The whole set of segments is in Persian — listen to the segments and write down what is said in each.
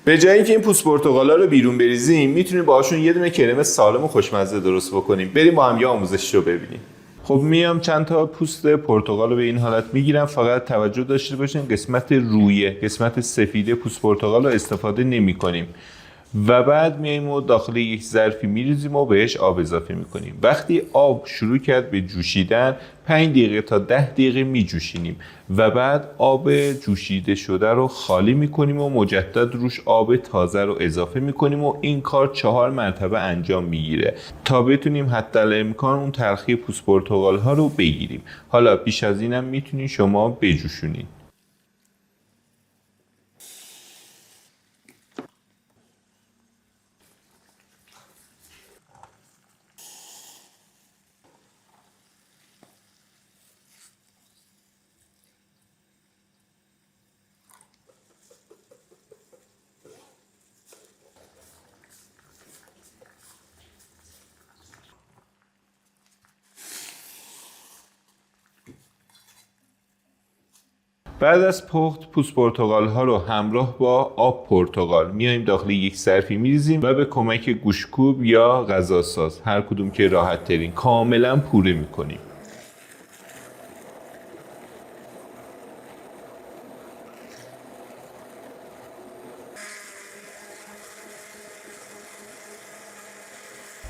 به جای اینکه این پوست پرتقالا رو بیرون بریزیم، میتونیم باهاشون یه دونه کرم سالم و خوشمزه درست بکنیم. بریم با هم یه آموزش رو ببینیم. خب میام چند تا پوست پرتقال رو به این حالت میگیرم. فقط توجه داشته باشین قسمت رویه، قسمت سفیده پوست پرتقال رو استفاده نمی کنیم و بعد میایم و داخل یک ظرفی میریزیم و بهش آب اضافه میکنیم. وقتی آب شروع کرد به جوشیدن 5 دقیقه تا 10 دقیقه میجوشینیم و بعد آب جوشیده شده رو خالی میکنیم و مجدد روش آب تازه رو اضافه میکنیم و این کار 4 مرتبه انجام میگیره تا بتونیم حتی الامکان اون تلخی پوست پرتقال ها رو بگیریم. حالا بیش از اینم میتونید شما بجوشونید. بعد از پخت پوست پرتقال ها رو همراه با آب پرتقال میایم داخل یک ظرفی میریزیم و به کمک گوشتکوب یا غذاساز هر کدوم که راحت ترین کاملا پوره میکنیم.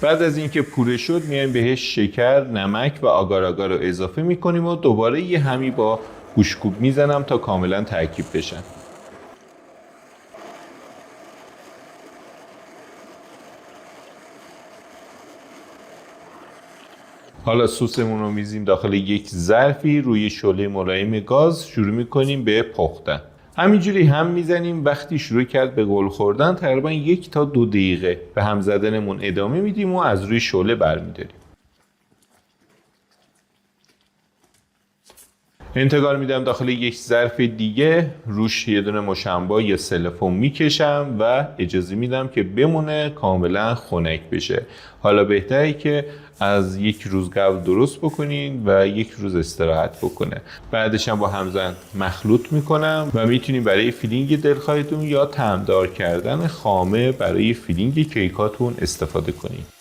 بعد از اینکه پوره شد میایم بهش شکر، نمک و آگار آگار رو اضافه میکنیم و دوباره یه همی با گوشتکوب میزنم تا کاملا ترکیب بشن. حالا سسمون رو میزیم داخل یک ظرفی، روی شعله ملایم گاز شروع میکنیم به پختن. همینجوری هم میزنیم. وقتی شروع کرد به غل خوردن تقریبا 1 تا 2 دقیقه به هم زدنمون ادامه میدیم و از روی شعله برمیداریم. انتقال میدم داخل یک ظرف دیگه، روش یه دونه مشنبا یا سلفون میکشم و اجازه میدم که بمونه کاملا خنک بشه. حالا بهتره که از 1 روز قبل درست بکنین و 1 روز استراحت بکنه. بعدش هم با همزن مخلوط میکنم و میتونین برای فیلینگ دلخواهتون یا طعمدار کردن خامه برای فیلینگ کیکاتون استفاده کنین.